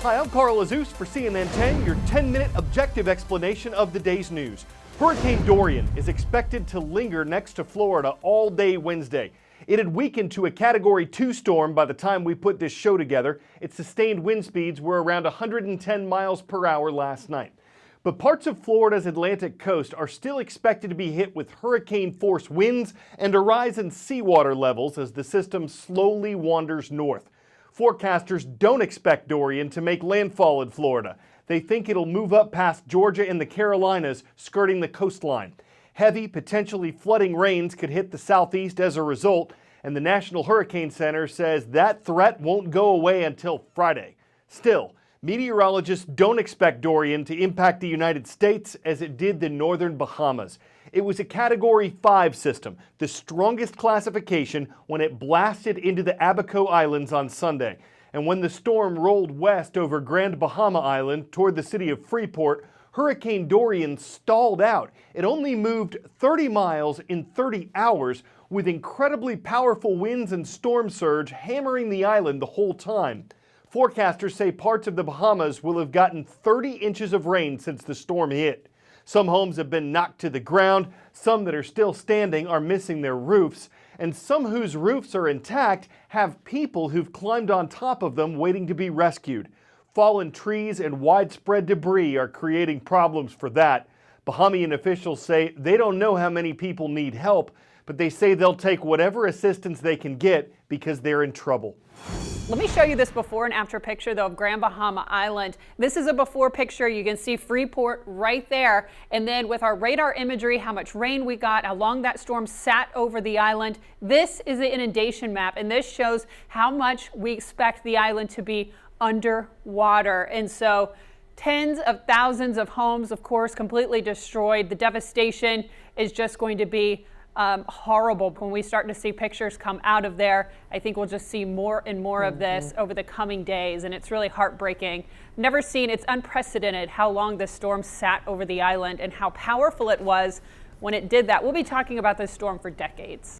Hi, I'm Carl Azus for CNN 10, your 10-minute objective explanation of the day's news. Hurricane Dorian is expected to linger next to Florida all day Wednesday. It had weakened to a Category 2 storm by the time we put this show together. Its sustained wind speeds were around 110 miles per hour last night. But parts of Florida's Atlantic coast are still expected to be hit with hurricane-force winds and a rise in seawater levels as the system slowly wanders north. Forecasters don't expect Dorian to make landfall in Florida. They think it'll move up past Georgia and the Carolinas, skirting the coastline. Heavy, potentially flooding rains could hit the southeast as a result, and the National Hurricane Center says that threat won't go away until Friday. Still, meteorologists don't expect Dorian to impact the United States as it did the northern Bahamas. It was a Category 5 system, the strongest classification, when it blasted into the Abaco Islands on Sunday. And when the storm rolled west over Grand Bahama Island toward the city of Freeport, Hurricane Dorian stalled out. It only moved 30 miles in 30 hours with incredibly powerful winds and storm surge hammering the island the whole time. Forecasters say parts of the Bahamas will have gotten 30 inches of rain since the storm hit. Some homes have been knocked to the ground, some that are still standing are missing their roofs, and some whose roofs are intact have people who've climbed on top of them waiting to be rescued. Fallen trees and widespread debris are creating problems for that. Bahamian officials say they don't know how many people need help, but they say they'll take whatever assistance they can get because they're in trouble. Let me show you this before and after picture, though, of Grand Bahama Island. This is a before picture. You can see Freeport right there. And then with our radar imagery, how much rain we got, how long that storm sat over the island. This is the inundation map, and this shows how much we expect the island to be underwater. And so tens of thousands of homes, of course, completely destroyed. The devastation is just going to be horrible. When we start to see pictures come out of there, I think we'll just see more and more of this over the coming days, and it's really heartbreaking. Never seen, it's unprecedented how long this storm sat over the island and how powerful it was when it did that. We'll be talking about this storm for decades.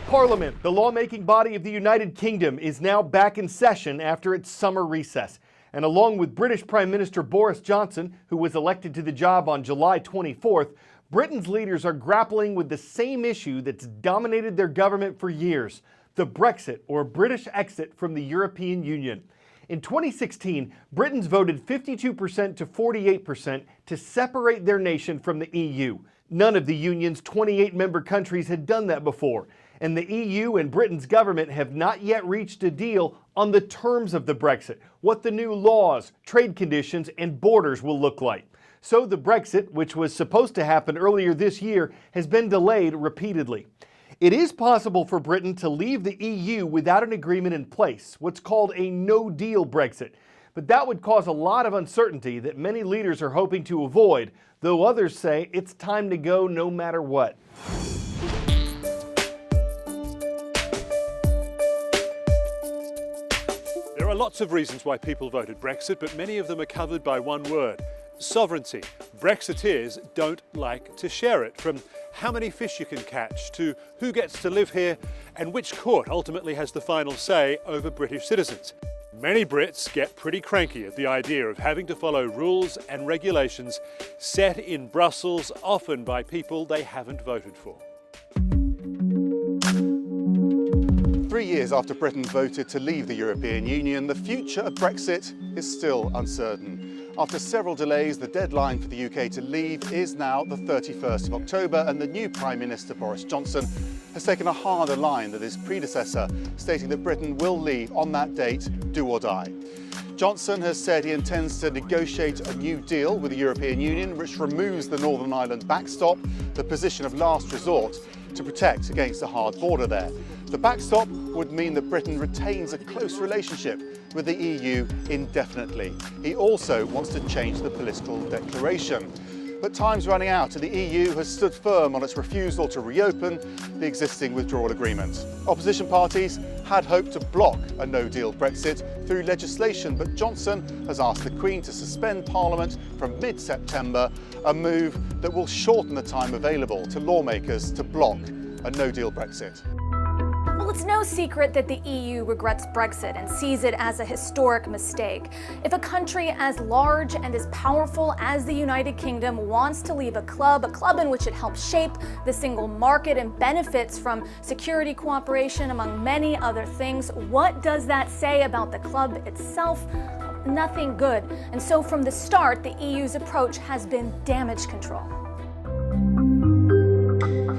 Parliament, the lawmaking body of the United Kingdom, is now back in session after its summer recess. And along with British Prime Minister Boris Johnson, who was elected to the job on July 24th, Britain's leaders are grappling with the same issue that's dominated their government for years, the Brexit, or British exit from the European Union. In 2016, Britons voted 52% to 48% to separate their nation from the EU. None of the Union's 28 member countries had done that before, and the EU and Britain's government have not yet reached a deal on the terms of the Brexit, what the new laws, trade conditions, and borders will look like. So the Brexit, which was supposed to happen earlier this year, has been delayed repeatedly. It is possible for Britain to leave the EU without an agreement in place, what's called a no-deal Brexit. But that would cause a lot of uncertainty that many leaders are hoping to avoid, though others say it's time to go no matter what. There are lots of reasons why people voted Brexit, but many of them are covered by one word: sovereignty. Brexiteers don't like to share it, from how many fish you can catch to who gets to live here and which court ultimately has the final say over British citizens. Many Brits get pretty cranky at the idea of having to follow rules and regulations set in Brussels, often by people they haven't voted for. 3 years after Britain voted to leave the European Union, the future of Brexit is still uncertain. After several delays, the deadline for the UK to leave is now the 31st of October, and the new Prime Minister, Boris Johnson, has taken a harder line than his predecessor, stating that Britain will leave on that date, do or die. Johnson has said he intends to negotiate a new deal with the European Union, which removes the Northern Ireland backstop, the position of last resort, to protect against a hard border there. The backstop would mean that Britain retains a close relationship with the EU indefinitely. He also wants to change the political declaration. But time's running out, and the EU has stood firm on its refusal to reopen the existing withdrawal agreement. Opposition parties had hoped to block a no-deal Brexit through legislation, but Johnson has asked the Queen to suspend Parliament from mid-September, a move that will shorten the time available to lawmakers to block a no-deal Brexit. Well, it's no secret that the EU regrets Brexit and sees it as a historic mistake. If a country as large and as powerful as the United Kingdom wants to leave a club in which it helps shape the single market and benefits from security cooperation, among many other things, what does that say about the club itself? Nothing good. And so from the start, the EU's approach has been damage control.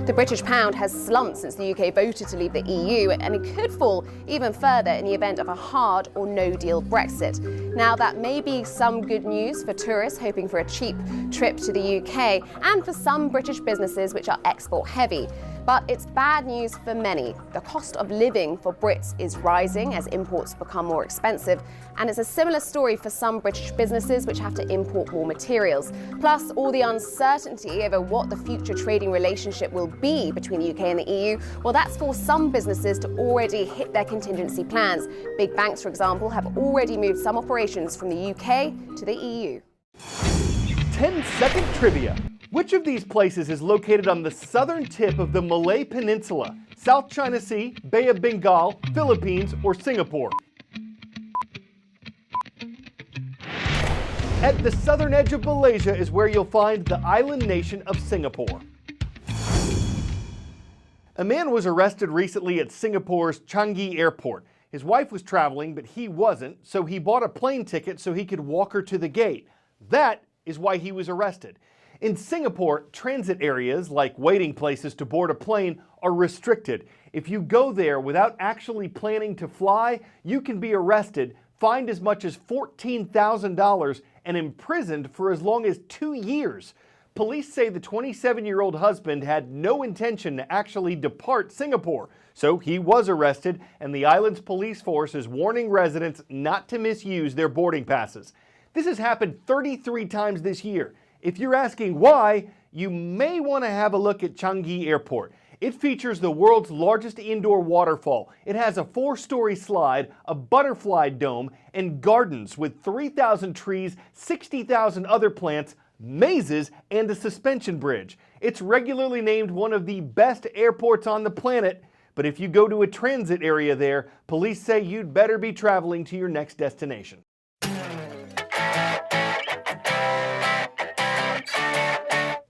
The British pound has slumped since the UK voted to leave the EU, and it could fall even further in the event of a hard or no-deal Brexit. Now, that may be some good news for tourists hoping for a cheap trip to the UK and for some British businesses which are export-heavy. But it's bad news for many. The cost of living for Brits is rising as imports become more expensive, and it's a similar story for some British businesses which have to import more materials. Plus, all the uncertainty over what the future trading relationship will be between the UK and the EU, well, that's forced some businesses to already hit their contingency plans. Big banks, for example, have already moved some operations from the UK to the EU. 10-second trivia. Which of these places is located on the southern tip of the Malay Peninsula? South China Sea, Bay of Bengal, Philippines, or Singapore? At the southern edge of Malaysia is where you'll find the island nation of Singapore. A man was arrested recently at Singapore's Changi Airport. His wife was traveling, but he wasn't, so he bought a plane ticket so he could walk her to the gate. That is why he was arrested. In Singapore, transit areas, like waiting places to board a plane, are restricted. If you go there without actually planning to fly, you can be arrested, fined as much as $14,000, and imprisoned for as long as 2 years. Police say the 27-year-old husband had no intention to actually depart Singapore, so he was arrested, and the island's police force is warning residents not to misuse their boarding passes. This has happened 33 times this year. If you're asking why, you may want to have a look at Changi Airport. It features the world's largest indoor waterfall. It has a 4-story slide, a butterfly dome, and gardens with 3,000 trees, 60,000 other plants, mazes, and a suspension bridge. It's regularly named one of the best airports on the planet, but if you go to a transit area there, police say you'd better be traveling to your next destination.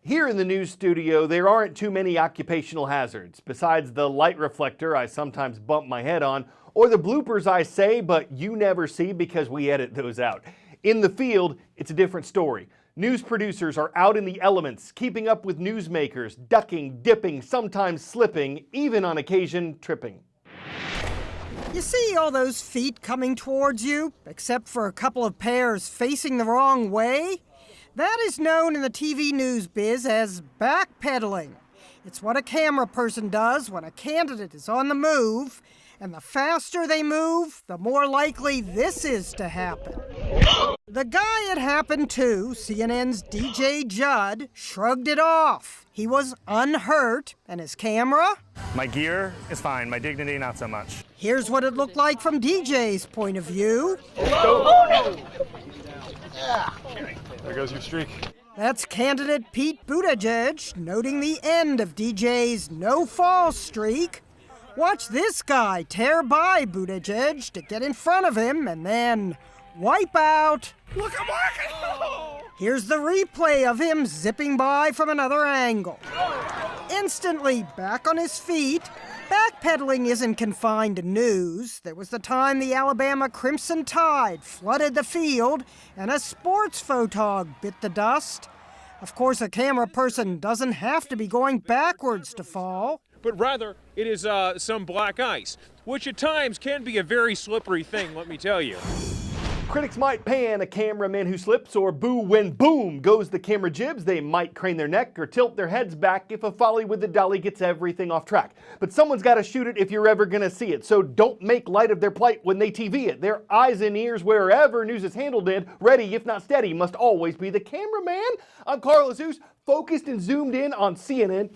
Here in the news studio, there aren't too many occupational hazards, besides the light reflector I sometimes bump my head on, or the bloopers I say but you never see because we edit those out. In the field, it's a different story. News producers are out in the elements, keeping up with newsmakers, ducking, dipping, sometimes slipping, even on occasion tripping. You see all those feet coming towards you, except for a couple of pairs facing the wrong way? That is known in the TV news biz as backpedaling. It's what a camera person does when a candidate is on the move, and the faster they move, the more likely this is to happen. The guy it happened to, CNN's DJ Judd, shrugged it off. He was unhurt, and his camera? My gear is fine, my dignity not so much. Here's what it looked like from DJ's point of view. There goes your streak. That's candidate Pete Buttigieg noting the end of DJ's no-fall streak. Watch this guy tear by Buttigieg to get in front of him and then wipe out. Look, I'm working! Here's the replay of him zipping by from another angle. Instantly back on his feet. Backpedaling isn't confined to news. There was the time the Alabama Crimson Tide flooded the field and a sports photog bit the dust. Of course, a camera person doesn't have to be going backwards to fall. But rather, it is some black ice, which at times can be a very slippery thing, let me tell you. Critics might pan a cameraman who slips or boo when boom goes the camera jibs. They might crane their neck or tilt their heads back if a folly with the dolly gets everything off track. But someone's got to shoot it if you're ever going to see it. So don't make light of their plight when they TV it. Their eyes and ears wherever news is handled in, ready if not steady, must always be the cameraman. I'm Carlos Zeus, focused and zoomed in on CNN.